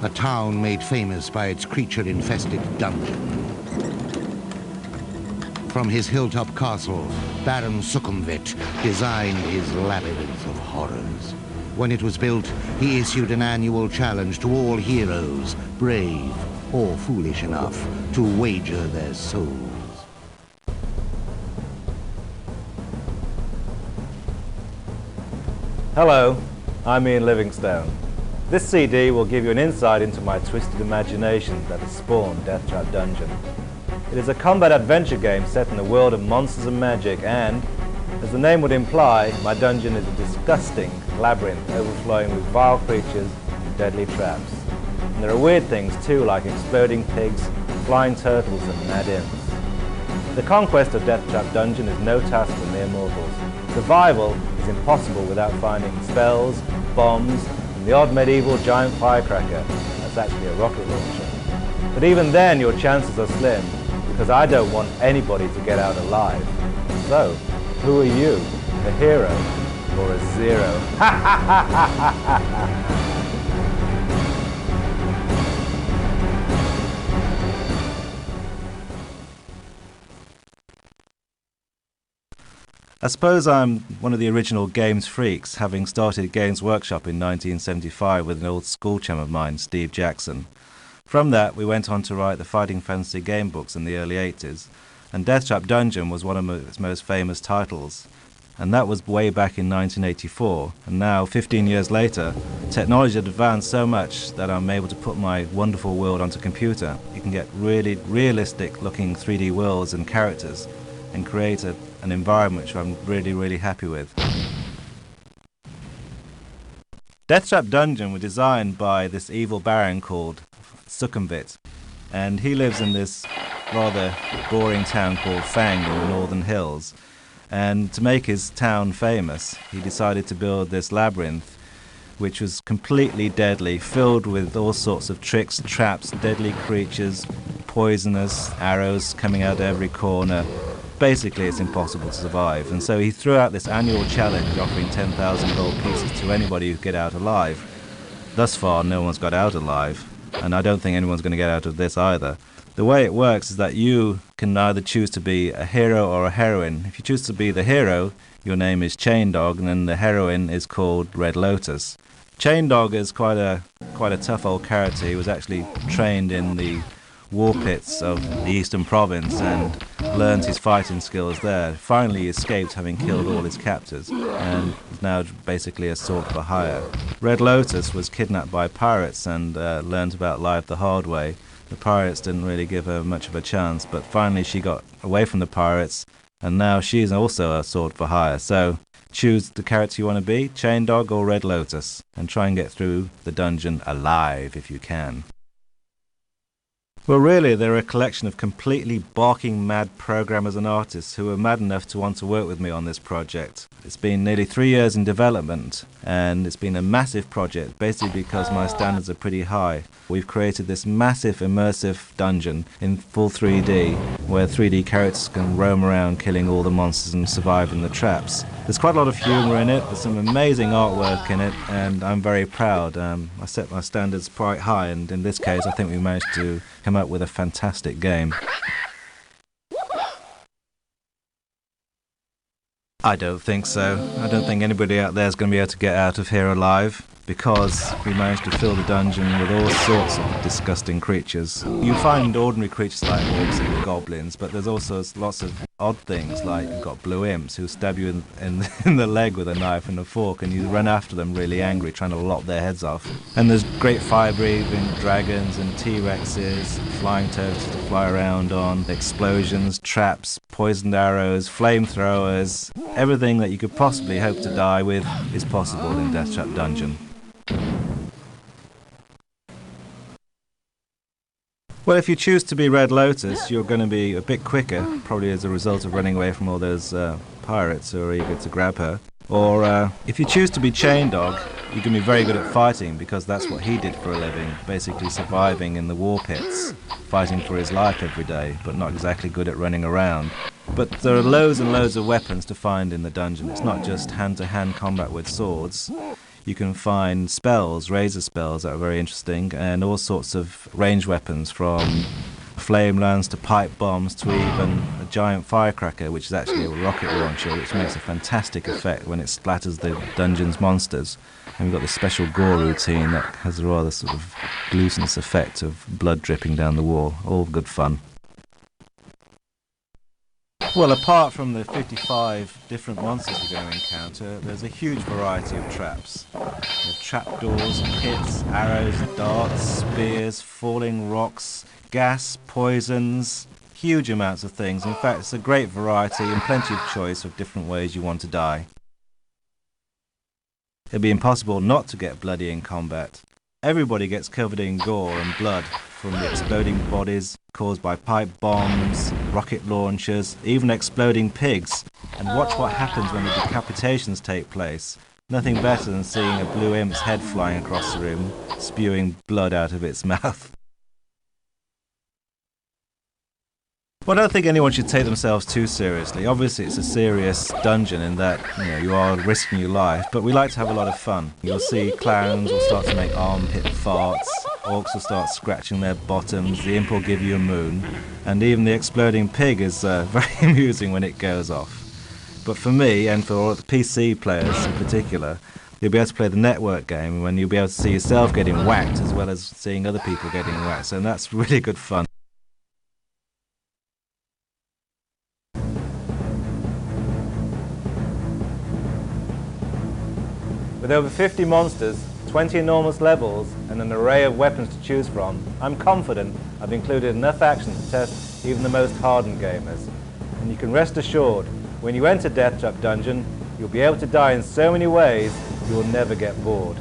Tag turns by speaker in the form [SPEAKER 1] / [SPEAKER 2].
[SPEAKER 1] a town made famous by its creature-infested dungeon. From his hilltop castle, Baron Sukhumvit designed his labyrinth of horrors. When it was built, he issued an annual challenge to all heroes, brave or foolish enough to wager their souls.
[SPEAKER 2] Hello, I'm Ian Livingstone. This CD will give you an insight into my twisted imagination that has spawned Deathtrap Dungeon. It is a combat adventure game set in a world of monsters and magic, and, as the name would imply, my dungeon is a disgusting labyrinth overflowing with vile creatures and deadly traps. And there are weird things too, like exploding pigs, flying turtles and mad imps. The conquest of Deathtrap Dungeon is no task for mere mortals. Survival is impossible without finding spells, bombs, and the odd medieval giant firecracker that's actually a rocket launcher. But even then your chances are slim, because I don't want anybody to get out alive. So, who are you? A hero or a zero? I suppose I'm one of the original games freaks, having started Games Workshop in 1975 with an old school chum of mine, Steve Jackson. From that, we went on to write the Fighting Fantasy game books in the early 80s, and Deathtrap Dungeon was one of its most famous titles. And that was way back in 1984, and now, 15 years later, technology had advanced so much that I'm able to put my wonderful world onto computer. You can get really realistic-looking 3D worlds and characters, and create an environment which I'm really happy with. Deathtrap Dungeon was designed by this evil baron called Sukhumvit, and he lives in this rather boring town called Fang in the Northern Hills. And to make his town famous, he decided to build this labyrinth, which was completely deadly, filled with all sorts of tricks, traps, deadly creatures, poisonous arrows coming out of every corner. Basically, it's impossible to survive. And so he threw out this annual challenge, offering 10,000 gold pieces to anybody who could get out alive. Thus far, no one's got out alive, and I don't think anyone's going to get out of this either. The way it works is that you can either choose to be a hero or a heroine. If you choose to be the hero, your name is Chain Dog, and then the heroine is called Red Lotus. Chain Dog is quite a tough old character. He was actually trained in the war pits of the Eastern Province and learned his fighting skills there. Finally, he escaped, having killed all his captors, and is now basically a sword for hire. Red Lotus was kidnapped by pirates and learned about life the hard way. The pirates didn't really give her much of a chance, but finally she got away from the pirates, and now she's also a sword for hire. So choose the character you want to be, Chain Dog or Red Lotus, and try and get through the dungeon alive if you can. Well, really, they're a collection of completely barking mad programmers and artists who were mad enough to want to work with me on this project. It's been nearly 3 years in development, and it's been a massive project, basically because my standards are pretty high. We've created this massive immersive dungeon in full 3D, where 3D characters can roam around killing all the monsters and surviving the traps. There's quite a lot of humour in it, there's some amazing artwork in it, and I'm very proud. I set my standards quite high, and in this case I think we managed to come up with a fantastic game. I don't think so. I don't think anybody out there is going to be able to get out of here alive, because we managed to fill the dungeon with all sorts of disgusting creatures. You find ordinary creatures like orcs and goblins, but there's also lots of odd things, like you've got blue imps who stab you in the leg with a knife and a fork, and you run after them really angry, trying to lop their heads off. And there's great fire-breathing dragons and T-Rexes, flying turtles to fly around on, explosions, traps, poisoned arrows, flamethrowers. Everything that you could possibly hope to die with is possible in Deathtrap Dungeon. Well, if you choose to be Red Lotus, you're going to be a bit quicker, probably as a result of running away from all those pirates who are eager to grab her. Or if you choose to be Chain Dog, you can be very good at fighting, because that's what he did for a living, basically surviving in the war pits, fighting for his life every day, but not exactly good at running around. But there are loads and loads of weapons to find in the dungeon. It's not just hand-to-hand combat with swords. You can find spells, razor spells that are very interesting, and all sorts of range weapons from flame lance to pipe bombs to even a giant firecracker, which is actually a rocket launcher, which makes a fantastic effect when it splatters the dungeon's monsters. And we've got this special gore routine that has a rather sort of glutinous effect of blood dripping down the wall. All good fun. Well, apart from the 55 different monsters you're going to encounter, there's a huge variety of traps. You have trapdoors, pits, arrows, darts, spears, falling rocks, gas, poisons, huge amounts of things. In fact, it's a great variety and plenty of choice of different ways you want to die. It'd be impossible not to get bloody in combat. Everybody gets covered in gore and blood from the exploding bodies caused by pipe bombs, rocket launchers, even exploding pigs. And watch what happens when the decapitations take place. Nothing better than seeing a blue imp's head flying across the room, spewing blood out of its mouth. Well, I don't think anyone should take themselves too seriously. Obviously, it's a serious dungeon in that you are risking your life, but we like to have a lot of fun. You'll see clowns will start to make armpit farts, orcs will start scratching their bottoms, the imp will give you a moon, and even the exploding pig is very amusing when it goes off. But for me, and for all the PC players in particular, you'll be able to play the network game when you'll be able to see yourself getting whacked as well as seeing other people getting whacked, and that's really good fun. With over 50 monsters, 20 enormous levels, and an array of weapons to choose from, I'm confident I've included enough action to test even the most hardened gamers. And you can rest assured, when you enter Deathtrap Dungeon, you'll be able to die in so many ways, you will never get bored.